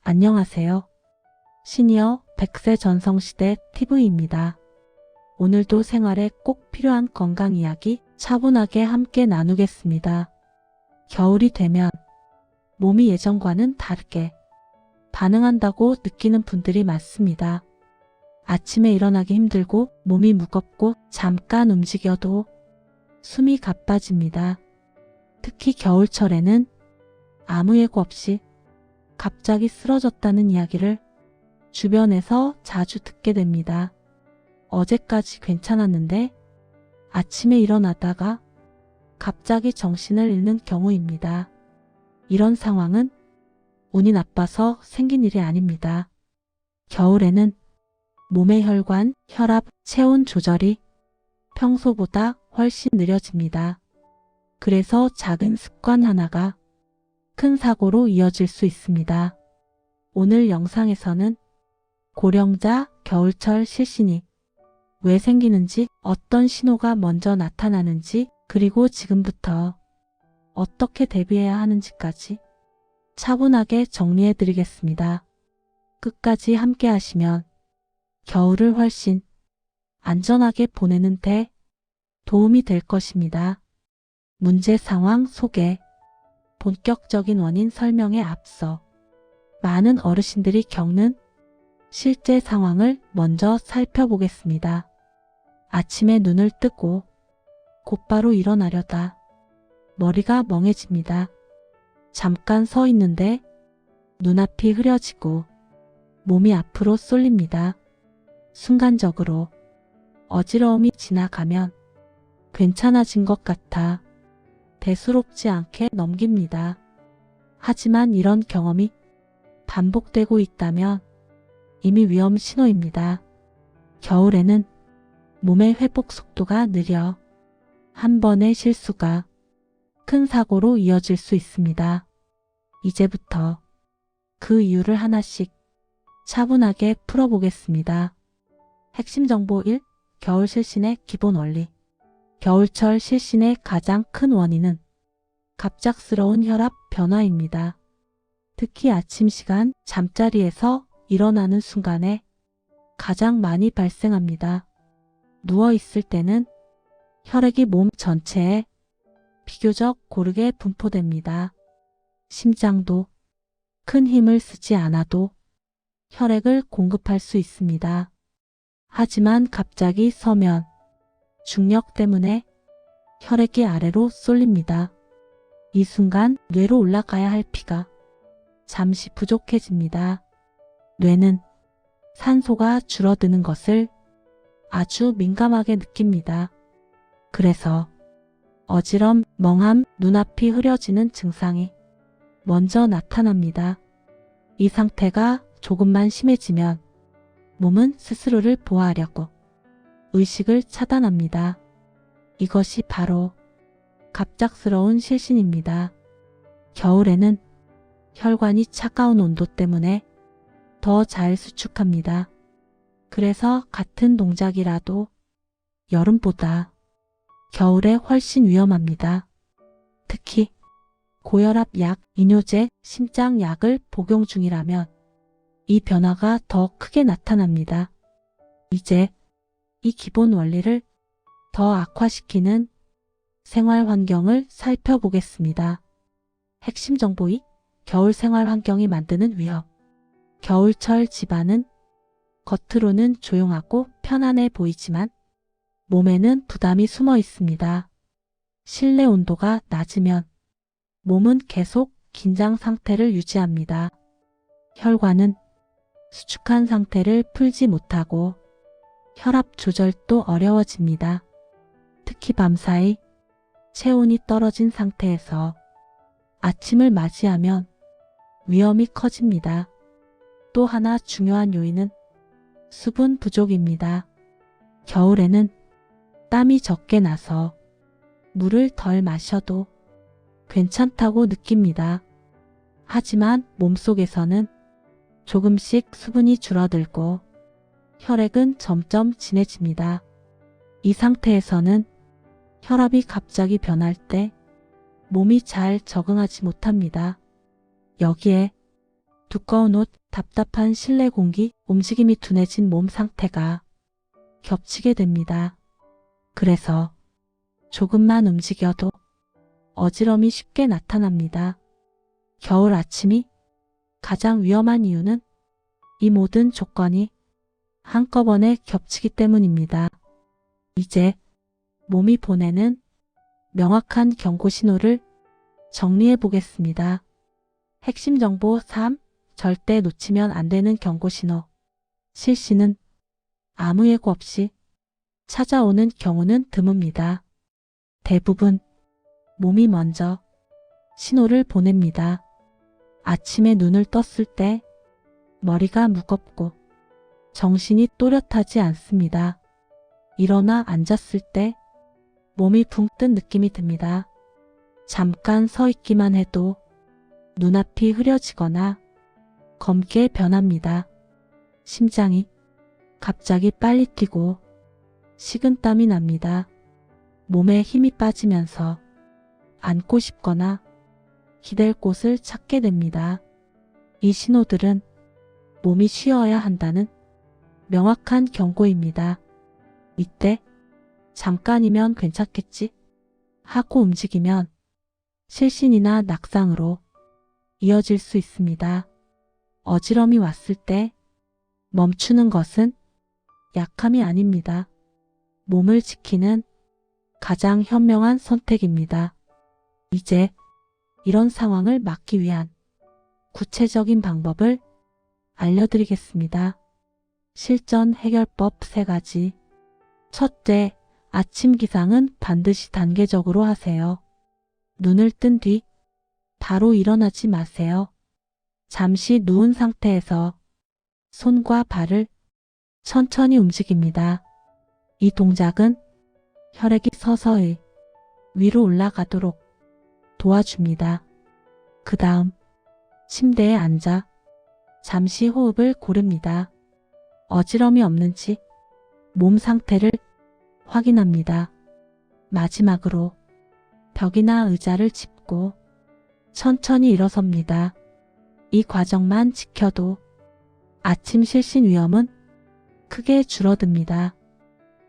안녕하세요. 시니어 100세 전성시대 TV입니다. 오늘도 생활에 꼭 필요한 건강 이야기 차분하게 함께 나누겠습니다. 겨울이 되면 몸이 예전과는 다르게 반응한다고 느끼는 분들이 많습니다. 아침에 일어나기 힘들고 몸이 무겁고 잠깐 움직여도 숨이 가빠집니다. 특히 겨울철에는 아무 예고 없이 갑자기 쓰러졌다는 이야기를 주변에서 자주 듣게 됩니다. 어제까지 괜찮았는데 아침에 일어나다가 갑자기 정신을 잃는 경우입니다. 이런 상황은 운이 나빠서 생긴 일이 아닙니다. 겨울에는 몸의 혈관, 혈압, 체온 조절이 평소보다 훨씬 느려집니다. 그래서 작은 습관 하나가 큰 사고로 이어질 수 있습니다. 오늘 영상에서는 고령자 겨울철 실신이 왜 생기는지, 어떤 신호가 먼저 나타나는지, 그리고 지금부터 어떻게 대비해야 하는지까지 차분하게 정리해 드리겠습니다. 끝까지 함께 하시면 겨울을 훨씬 안전하게 보내는 데 도움이 될 것입니다. 문제 상황 소개. 본격적인 원인 설명에 앞서 많은 어르신들이 겪는 실제 상황을 먼저 살펴보겠습니다. 아침에 눈을 뜨고 곧바로 일어나려다 머리가 멍해집니다. 잠깐 서 있는데 눈앞이 흐려지고 몸이 앞으로 쏠립니다. 순간적으로 어지러움이 지나가면 괜찮아진 것 같아 대수롭지 않게 넘깁니다. 하지만 이런 경험이 반복되고 있다면 이미 위험 신호입니다. 겨울에는 몸의 회복 속도가 느려 한 번의 실수가 큰 사고로 이어질 수 있습니다. 이제부터 그 이유를 하나씩 차분하게 풀어보겠습니다. 핵심 정보 1. 겨울 실신의 기본 원리. 겨울철 실신의 가장 큰 원인은 갑작스러운 혈압 변화입니다. 특히 아침 시간 잠자리에서 일어나는 순간에 가장 많이 발생합니다. 누워있을 때는 혈액이 몸 전체에 비교적 고르게 분포됩니다. 심장도 큰 힘을 쓰지 않아도 혈액을 공급할 수 있습니다. 하지만 갑자기 서면 중력 때문에 혈액이 아래로 쏠립니다. 이 순간 뇌로 올라가야 할 피가 잠시 부족해집니다. 뇌는 산소가 줄어드는 것을 아주 민감하게 느낍니다. 그래서 어지럼, 멍함, 눈앞이 흐려지는 증상이 먼저 나타납니다. 이 상태가 조금만 심해지면 몸은 스스로를 보호하려고 의식을 차단합니다. 이것이 바로 갑작스러운 실신입니다. 겨울에는 혈관이 차가운 온도 때문에 더 잘 수축합니다. 그래서 같은 동작이라도 여름보다 겨울에 훨씬 위험합니다. 특히 고혈압 약, 이뇨제, 심장약을 복용 중이라면 이 변화가 더 크게 나타납니다. 이제 이 기본 원리를 더 악화시키는 생활 환경을 살펴보겠습니다. 핵심 정보 2. 겨울 생활 환경이 만드는 위협. 겨울철 집안은 겉으로는 조용하고 편안해 보이지만 몸에는 부담이 숨어 있습니다. 실내 온도가 낮으면 몸은 계속 긴장 상태를 유지합니다. 혈관은 수축한 상태를 풀지 못하고 혈압 조절도 어려워집니다. 특히 밤사이 체온이 떨어진 상태에서 아침을 맞이하면 위험이 커집니다. 또 하나 중요한 요인은 수분 부족입니다. 겨울에는 땀이 적게 나서 물을 덜 마셔도 괜찮다고 느낍니다. 하지만 몸속에서는 조금씩 수분이 줄어들고 혈액은 점점 진해집니다. 이 상태에서는 혈압이 갑자기 변할 때 몸이 잘 적응하지 못합니다. 여기에 두꺼운 옷, 답답한 실내 공기, 움직임이 둔해진 몸 상태가 겹치게 됩니다. 그래서 조금만 움직여도 어지럼이 쉽게 나타납니다. 겨울 아침이 가장 위험한 이유는 이 모든 조건이 한꺼번에 겹치기 때문입니다. 이제 몸이 보내는 명확한 경고 신호를 정리해 보겠습니다. 핵심 정보 3. 절대 놓치면 안 되는 경고 신호. 실신은 아무 예고 없이 찾아오는 경우는 드뭅니다. 대부분 몸이 먼저 신호를 보냅니다. 아침에 눈을 떴을 때 머리가 무겁고 정신이 또렷하지 않습니다. 일어나 앉았을 때 몸이 붕 뜬 느낌이 듭니다. 잠깐 서 있기만 해도 눈앞이 흐려지거나 검게 변합니다. 심장이 갑자기 빨리 뛰고 식은땀이 납니다. 몸에 힘이 빠지면서 앉고 싶거나 기댈 곳을 찾게 됩니다. 이 신호들은 몸이 쉬어야 한다는 명확한 경고입니다. 이때 잠깐이면 괜찮겠지 하고 움직이면 실신이나 낙상으로 이어질 수 있습니다. 어지럼이 왔을 때 멈추는 것은 약함이 아닙니다. 몸을 지키는 가장 현명한 선택입니다. 이제 이런 상황을 막기 위한 구체적인 방법을 알려드리겠습니다. 실전 해결법 3가지. 첫째, 아침 기상은 반드시 단계적으로 하세요. 눈을 뜬 뒤 바로 일어나지 마세요. 잠시 누운 상태에서 손과 발을 천천히 움직입니다. 이 동작은 혈액이 서서히 위로 올라가도록 도와줍니다. 그 다음 침대에 앉아 잠시 호흡을 고릅니다. 어지럼이 없는지 몸 상태를 확인합니다. 마지막으로 벽이나 의자를 짚고 천천히 일어섭니다. 이 과정만 지켜도 아침 실신 위험은 크게 줄어듭니다.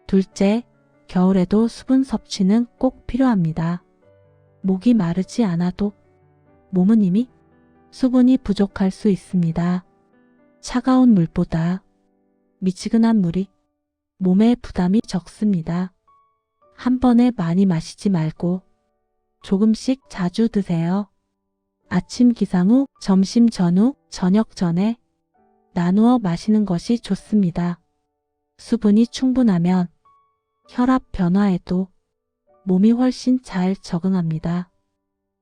둘째, 겨울에도 수분 섭취는 꼭 필요합니다. 목이 마르지 않아도 몸은 이미 수분이 부족할 수 있습니다. 차가운 물보다 미지근한 물이 몸에 부담이 적습니다. 한 번에 많이 마시지 말고 조금씩 자주 드세요. 아침 기상 후, 점심 전후, 저녁 전에 나누어 마시는 것이 좋습니다. 수분이 충분하면 혈압 변화에도 몸이 훨씬 잘 적응합니다.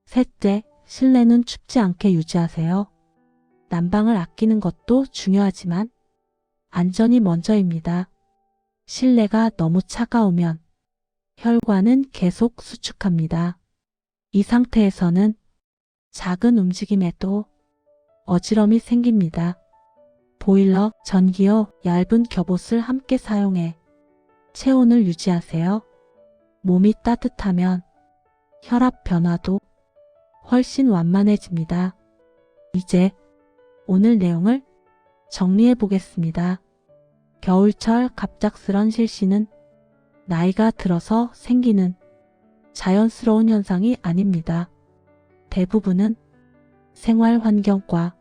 셋째, 실내는 춥지 않게 유지하세요. 난방을 아끼는 것도 중요하지만 안전이 먼저입니다. 실내가 너무 차가우면 혈관은 계속 수축합니다. 이 상태에서는 작은 움직임에도 어지럼이 생깁니다. 보일러, 전기요, 얇은 겹옷을 함께 사용해 체온을 유지하세요. 몸이 따뜻하면 혈압 변화도 훨씬 완만해집니다. 이제 오늘 내용을 정리해 보겠습니다. 겨울철 갑작스런 실신은 나이가 들어서 생기는 자연스러운 현상이 아닙니다. 대부분은 생활 환경과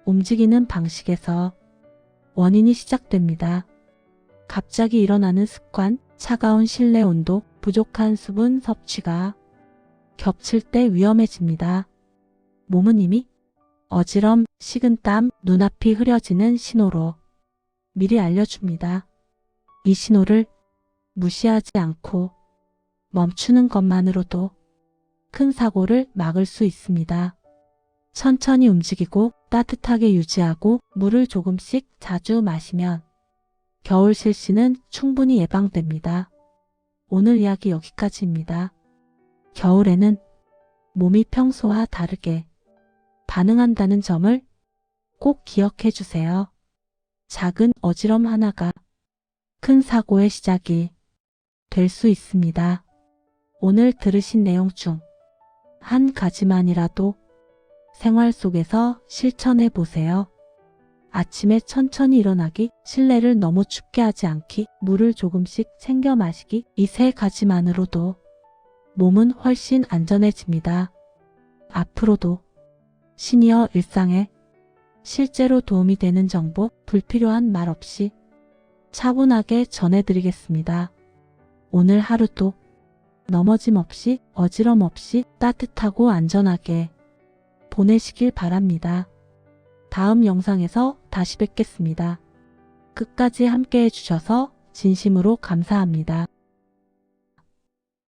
움직이는 방식에서 원인이 시작됩니다. 갑자기 일어나는 습관, 차가운 실내 온도, 부족한 수분 섭취가 겹칠 때 위험해집니다. 몸은 이미 어지럼, 식은땀, 눈앞이 흐려지는 신호로 미리 알려줍니다. 이 신호를 무시하지 않고 멈추는 것만으로도 큰 사고를 막을 수 있습니다. 천천히 움직이고 따뜻하게 유지하고 물을 조금씩 자주 마시면 겨울 실신은 충분히 예방됩니다. 오늘 이야기 여기까지입니다. 겨울에는 몸이 평소와 다르게 반응한다는 점을 꼭 기억해 주세요. 작은 어지럼 하나가 큰 사고의 시작이 될 수 있습니다. 오늘 들으신 내용 중 한 가지만이라도 생활 속에서 실천해 보세요. 아침에 천천히 일어나기, 실내를 너무 춥게 하지 않기, 물을 조금씩 챙겨 마시기, 이 세 가지만으로도 몸은 훨씬 안전해집니다. 앞으로도 시니어 일상에 실제로 도움이 되는 정보 불필요한 말 없이 차분하게 전해드리겠습니다. 오늘 하루도 넘어짐 없이 어지럼 없이 따뜻하고 안전하게 보내시길 바랍니다. 다음 영상에서 다시 뵙겠습니다. 끝까지 함께 해주셔서 진심으로 감사합니다.